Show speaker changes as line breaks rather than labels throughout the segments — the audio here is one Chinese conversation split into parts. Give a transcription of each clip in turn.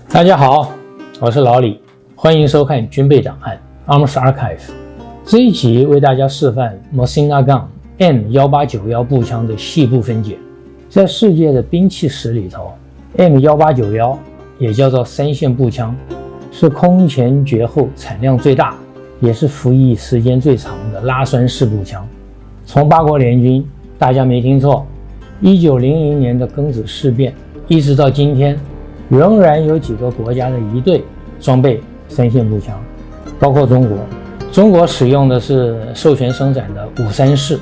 大家好，我是老李，欢迎收看军备档案 Arms Archive。这一集为大家示范 Mosin Nagant M1891步枪的细部分解。在世界的兵器史里头 ，M1891也叫做三线步枪，是空前绝后、产量最大，也是服役时间最长的拉栓式步枪。从八国联军，大家没听错，1900年的庚子事变，一直到今天，仍然有几个国家的仪队装备三线步枪，包括中国。中国使用的是授权生产的534式。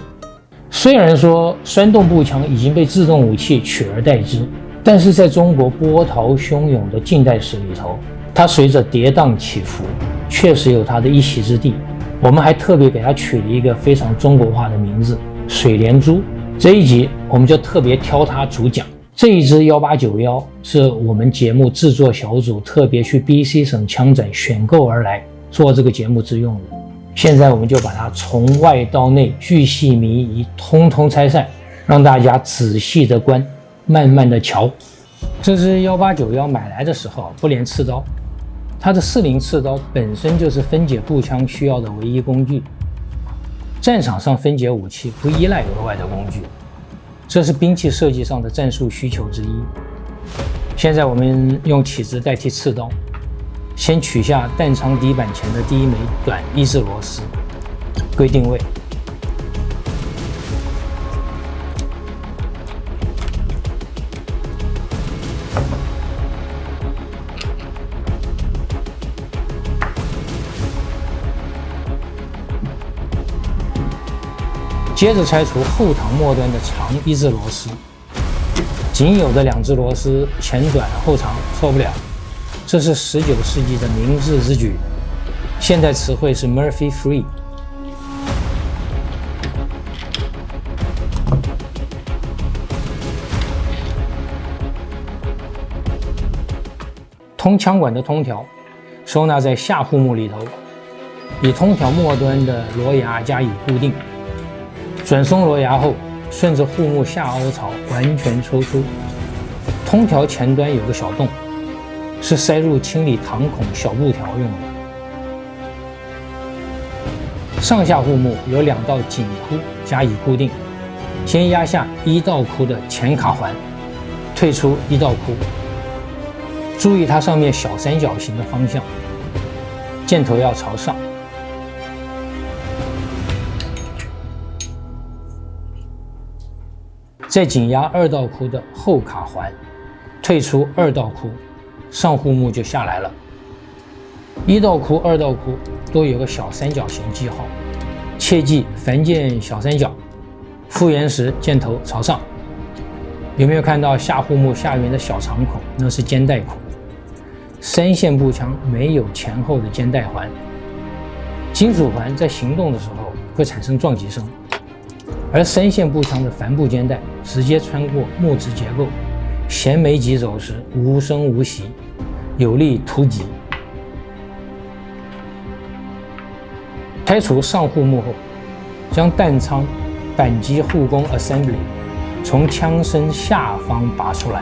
虽然说栓动步枪已经被自动武器取而代之，但是在中国波涛汹涌的近代史里头，它随着跌宕起伏，确实有它的一席之地。我们还特别给它取了一个非常中国化的名字——水莲珠。这一集我们就特别挑它主讲。这一支1891是我们节目制作小组特别去 BC 省枪展选购而来，做这个节目之用的。现在我们就把它从外到内巨细靡遗通通拆散，让大家仔细的观，慢慢的瞧。这支1891买来的时候不连刺刀，它的40刺刀本身就是分解步枪需要的唯一工具。战场上分解武器不依赖额外的工具，这是兵器设计上的战术需求之一。现在我们用起子代替刺刀，先取下弹仓底板前的第一枚短1字螺丝，归定位。接着拆除后膛末端的长1字螺丝，仅有的2只螺丝前短后长错不了，这是19世纪的明智之举，现代词汇是 Murphy Free。通枪管的通条收纳在下护木里头，以通条末端的螺牙加以固定。转松螺牙后，顺着护木下凹槽完全抽出。通条前端有个小洞，是塞入清理膛孔小布条用的。上下护木有2道紧箍加以固定，先压下1道箍的前卡环，退出1道箍。注意它上面小三角形的方向，箭头要朝上。再紧压2道箍的后卡环，退出2道箍，上护木就下来了。1道箍、2道箍都有个小三角形记号，切记凡见小三角，复原时箭头朝上。有没有看到下护木下缘的小长孔？那是肩带孔。三线步枪没有前后的肩带环，金属环在行动的时候会产生撞击声。而三线步枪的帆布肩带直接穿过木质结构，衔枚疾走时无声无息，有力突击。拆除上护木后，将弹仓扳机护弓 assembly 从枪身下方拔出来。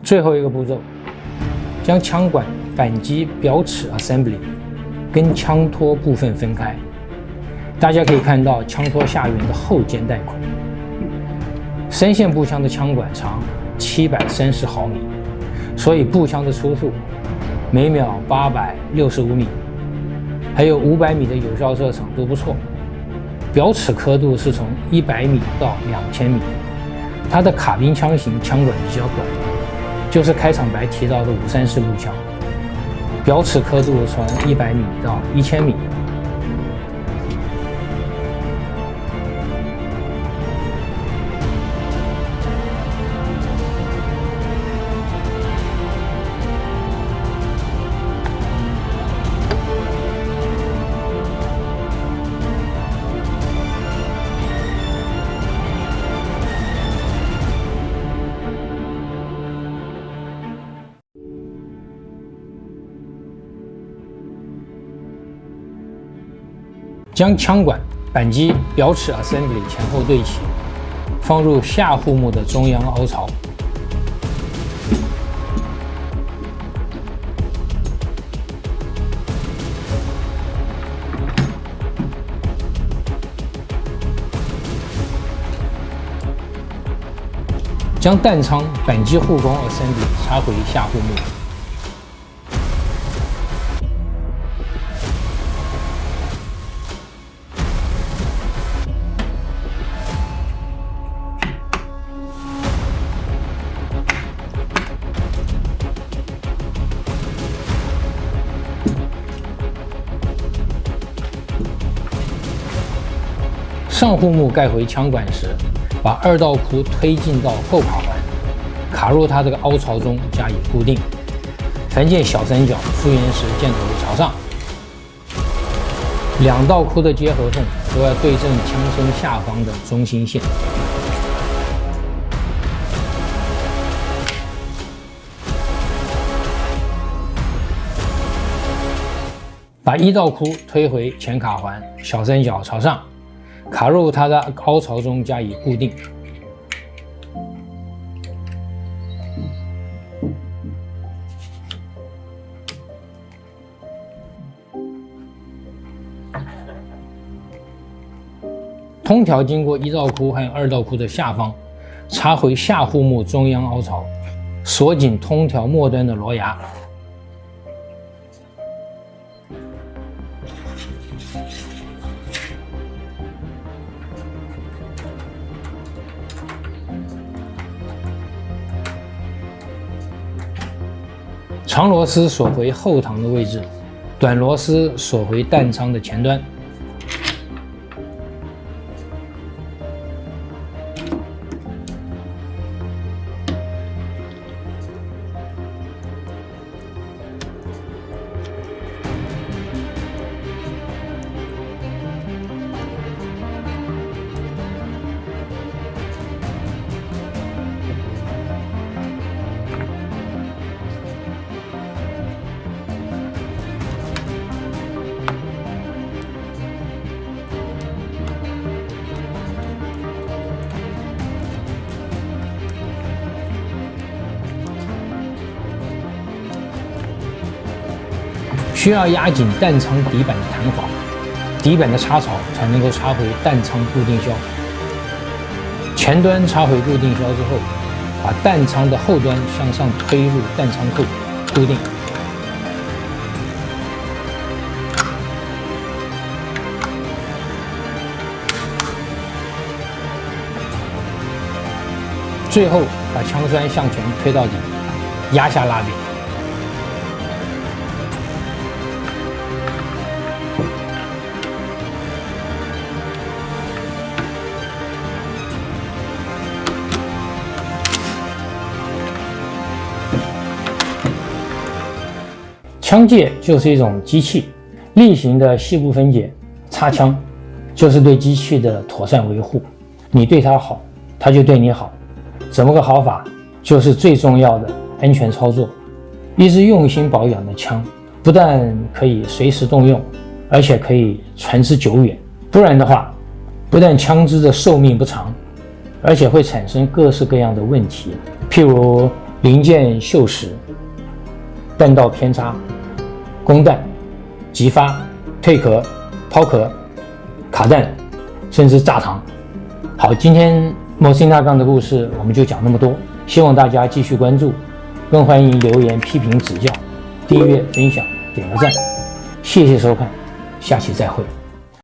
最后一个步骤，将枪管扳机表齿 assembly 跟枪托部分分开。大家可以看到枪托下缘的后肩带孔。三线步枪的枪管长730毫米，所以步枪的初速每秒865米，还有500米的有效射程都不错。表齿刻度是从100米到2000米，它的卡宾枪型枪管比较短。就是开场白提到的534步枪，表齿刻度从100米到1000米。将枪管、扳机、表齿 assembly 前后对齐，放入下护木的中央凹槽。将弹仓、扳机护框 assembly 插回下护木。上护木盖回枪管时，把2道箍推进到后卡环，卡入它这个凹槽中加以固定。凡见小三角复原时箭头朝上。2道箍的接合缝都要对正枪身下方的中心线。把1道箍推回前卡环，小三角朝上。卡入它的凹槽中加以固定。通条经过1道箍和2道箍的下方，插回下护木中央凹槽，锁紧通条末端的螺牙。长螺丝锁回后膛的位置，短螺丝锁回弹仓的前端。需要压紧弹仓底板的弹簧，底板的插槽才能够插回弹仓固定销。前端插回固定销之后，把弹仓的后端向上推入弹仓扣，固定。最后把枪栓向前推到底，压下蜡柄。枪械就是一种机器，例行的细部分解、擦枪，就是对机器的妥善维护。你对它好，它就对你好。怎么个好法？就是最重要的安全操作。一支用心保养的枪，不但可以随时动用，而且可以传之久远。不然的话，不但枪支的寿命不长，而且会产生各式各样的问题，譬如零件锈蚀、弹道偏差、空弹、急发、退壳、抛壳、卡弹，甚至炸膛。好，今天Mosin Nagant的故事我们就讲那么多，希望大家继续关注，更欢迎留言批评指教，订阅分享点个赞，谢谢收看，下期再会。